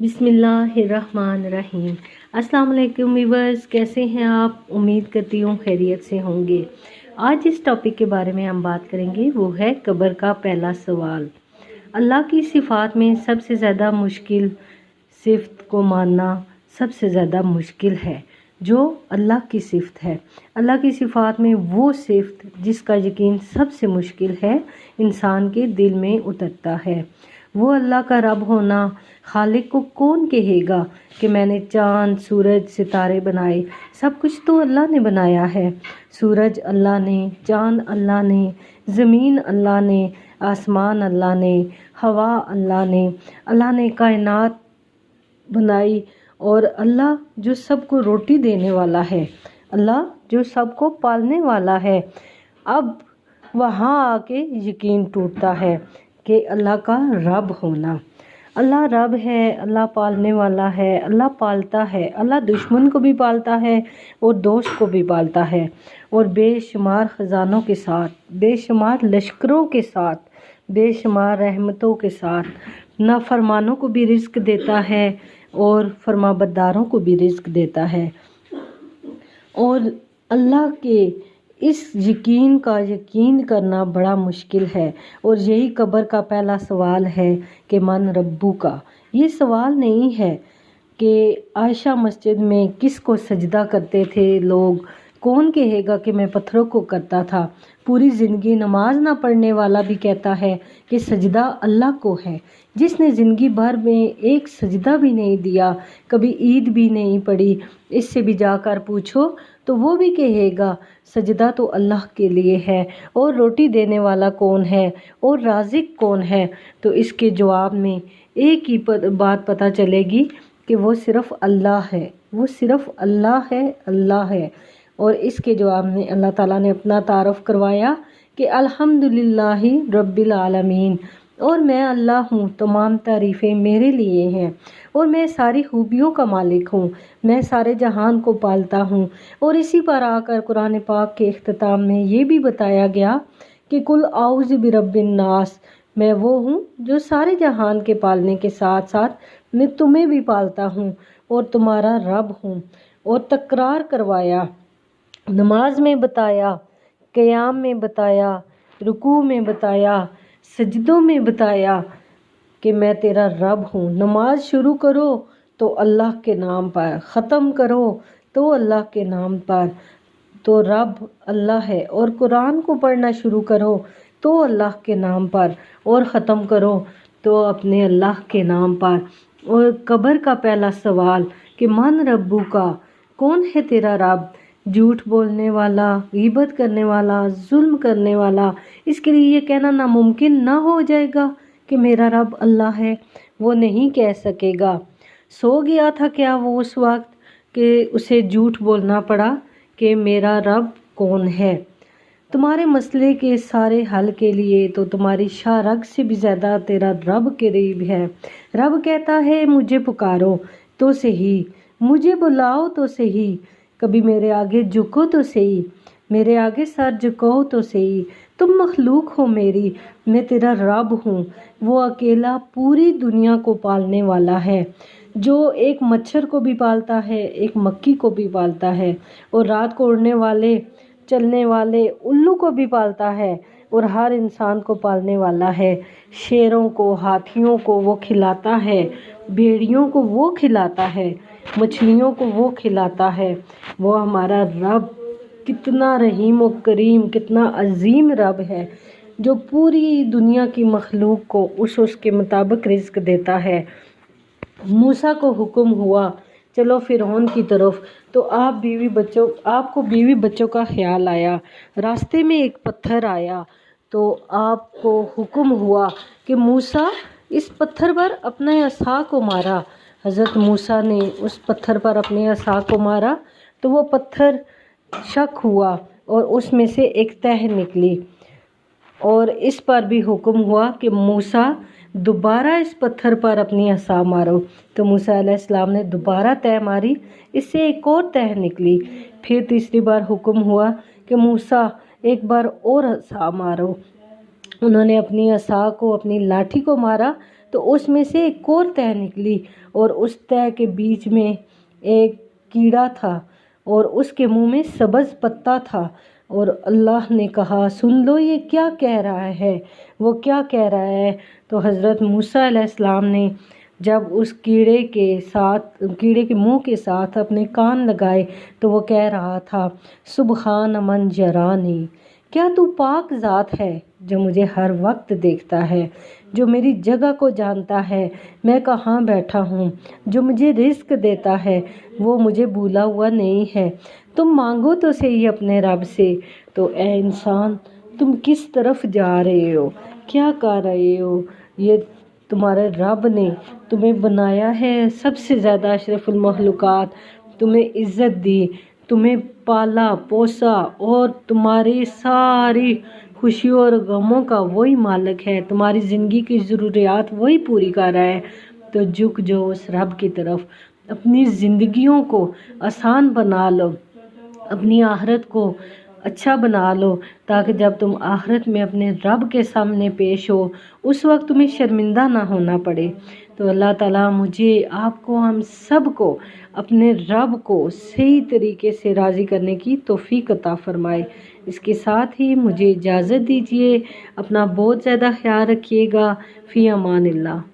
بسم اللہ الرحمن الرحیم۔ السلام علیکم ویورز، کیسے ہیں آپ؟ امید کرتی ہوں خیریت سے ہوں گے۔ آج جس ٹاپک کے بارے میں ہم بات کریں گے وہ ہے قبر کا پہلا سوال۔ اللہ کی صفات میں سب سے زیادہ مشکل صفت کو ماننا سب سے زیادہ مشکل ہے جو اللہ کی صفت ہے۔ اللہ کی صفات میں وہ صفت جس کا یقین سب سے مشکل ہے انسان کے دل میں اترتا ہے، وہ اللہ کا رب ہونا۔ خالق کو کون کہے گا کہ میں نے چاند، سورج، ستارے بنائے؟ سب کچھ تو اللہ نے بنایا ہے۔ سورج اللہ نے، چاند اللہ نے، زمین اللہ نے، آسمان اللہ نے، ہوا اللہ نے کائنات بنائی، اور اللہ جو سب کو روٹی دینے والا ہے، اللہ جو سب کو پالنے والا ہے۔ اب وہاں آ کے یقین ٹوٹتا ہے کہ اللہ کا رب ہونا۔ اللہ رب ہے، اللہ پالنے والا ہے، اللہ پالتا ہے، اللہ دشمن کو بھی پالتا ہے اور دوست کو بھی پالتا ہے، اور بے شمار خزانوں کے ساتھ، بے شمار لشکروں کے ساتھ، بے شمار رحمتوں کے ساتھ نافرمانوں کو بھی رزق دیتا ہے اور فرمانبرداروں کو بھی رزق دیتا ہے۔ اور اللہ کے اس یقین کا یقین کرنا بڑا مشکل ہے، اور یہی قبر کا پہلا سوال ہے کہ من ربو کا۔ یہ سوال نہیں ہے کہ عائشہ مسجد میں کس کو سجدہ کرتے تھے لوگ، کون کہے گا کہ میں پتھروں کو کرتا تھا۔ پوری زندگی نماز نہ پڑھنے والا بھی کہتا ہے کہ سجدہ اللہ کو ہے۔ جس نے زندگی بھر میں ایک سجدہ بھی نہیں دیا، کبھی عید بھی نہیں پڑھی، اس سے بھی جا کر پوچھو تو وہ بھی کہے گا سجدہ تو اللہ کے لیے ہے، اور روٹی دینے والا کون ہے اور رازق کون ہے؟ تو اس کے جواب میں ایک ہی بات پتہ چلے گی کہ وہ صرف اللہ ہے، وہ صرف اللہ ہے، اللہ ہے۔ اور اس کے جواب میں اللہ تعالیٰ نے اپنا تعارف کروایا کہ الحمدللہ رب العالمین، اور میں اللہ ہوں، تمام تعریفیں میرے لیے ہیں، اور میں ساری خوبیوں کا مالک ہوں، میں سارے جہان کو پالتا ہوں۔ اور اسی پر آ کر قرآن پاک کے اختتام میں یہ بھی بتایا گیا کہ قل اعوذ برب الناس، میں وہ ہوں جو سارے جہان کے پالنے کے ساتھ ساتھ میں تمہیں بھی پالتا ہوں اور تمہارا رب ہوں۔ اور تکرار کروایا، نماز میں بتایا، قیام میں بتایا، رکوع میں بتایا، سجدوں میں بتایا کہ میں تیرا رب ہوں۔ نماز شروع کرو تو اللہ کے نام پر، ختم کرو تو اللہ کے نام پر، تو رب اللہ ہے۔ اور قرآن کو پڑھنا شروع کرو تو اللہ کے نام پر، اور ختم کرو تو اپنے اللہ کے نام پر۔ اور قبر کا پہلا سوال کہ من ربو کا، کون ہے تیرا رب؟ جھوٹ بولنے والا، غیبت کرنے والا، ظلم کرنے والا، اس کے لیے یہ کہنا ناممکن نہ ہو جائے گا کہ میرا رب اللہ ہے؟ وہ نہیں کہہ سکے گا۔ سو گیا تھا کیا وہ اس وقت کہ اسے جھوٹ بولنا پڑا کہ میرا رب کون ہے؟ تمہارے مسئلے کے سارے حل کے لیے تو تمہاری شاہ رگ سے بھی زیادہ تیرا رب قریب ہے۔ رب کہتا ہے مجھے پکارو تو صحیح، مجھے بلاؤ تو صحیح، کبھی میرے آگے جھکو تو صحیح، میرے آگے سر جھکاؤ تو صحیح۔ تم مخلوق ہو میری، میں تیرا رب ہوں۔ وہ اکیلا پوری دنیا کو پالنے والا ہے، جو ایک مچھر کو بھی پالتا ہے، ایک مکھی کو بھی پالتا ہے، اور رات کو اڑنے والے، چلنے والے الو کو بھی پالتا ہے، اور ہر انسان کو پالنے والا ہے۔ شیروں کو، ہاتھیوں کو وہ کھلاتا ہے، بھیڑیوں کو وہ کھلاتا ہے، مچھلیوں کو وہ کھلاتا ہے۔ وہ ہمارا رب کتنا رحیم و کریم، کتنا عظیم رب ہے، جو پوری دنیا کی مخلوق کو اس کے مطابق رزق دیتا ہے۔ موسیٰ کو حکم ہوا چلو فرعون کی طرف، تو آپ کو بیوی بچوں کا خیال آیا، راستے میں ایک پتھر آیا، تو آپ کو حکم ہوا کہ موسیٰ اس پتھر پر اپنے عصا کو مارا۔ حضرت موسیٰ نے اس پتھر پر اپنے عصا کو مارا تو وہ پتھر شک ہوا اور اس میں سے ایک تہ نکلی، اور اس پر بھی حکم ہوا کہ موسیٰ دوبارہ اس پتھر پر اپنی عصا مارو۔ تو موسیٰ علیہ السلام نے دوبارہ تہ ماری، اس سے ایک اور تہ نکلی۔ پھر تیسری بار حکم ہوا کہ موسیٰ ایک بار اور عصا مارو۔ انہوں نے اپنی عصا کو، اپنی لاٹھی کو مارا تو اس میں سے ایک اور تہ نکلی اور اس تہ کے بیچ میں ایک کیڑا تھا اور اس کے منہ میں سبز پتا تھا، اور اللہ نے کہا سن لو یہ کیا کہہ رہا ہے، وہ کیا کہہ رہا ہے۔ تو حضرت موسیٰ علیہ السلام نے جب اس کیڑے کے منہ کے ساتھ اپنے کان لگائے تو وہ کہہ رہا تھا سبحان من جرانی، کیا تو پاک ذات ہے جو مجھے ہر وقت دیکھتا ہے، جو میری جگہ کو جانتا ہے، میں کہاں بیٹھا ہوں، جو مجھے رزق دیتا ہے، وہ مجھے بھولا ہوا نہیں ہے۔ تم مانگو تو صحیح اپنے رب سے۔ تو اے انسان، تم کس طرف جا رہے ہو، کیا کر رہے ہو؟ یہ تمہارے رب نے تمہیں بنایا ہے سب سے زیادہ اشرف المخلوقات، تمہیں عزت دی، تمہیں پالا پوسا، اور تمہاری ساری خوشیوں اور غموں کا وہی مالک ہے، تمہاری زندگی کی ضروریات وہی پوری کر رہا ہے۔ تو جھک جو اس رب کی طرف، اپنی زندگیوں کو آسان بنا لو، اپنی آخرت کو اچھا بنا لو، تاکہ جب تم آخرت میں اپنے رب کے سامنے پیش ہو اس وقت تمہیں شرمندہ نہ ہونا پڑے۔ تو اللہ تعالیٰ مجھے، آپ کو، ہم سب کو اپنے رب کو صحیح طریقے سے راضی کرنے کی توفیق عطا فرمائے۔ اس کے ساتھ ہی مجھے اجازت دیجیے، اپنا بہت زیادہ خیال رکھیے گا۔ فی امان اللہ۔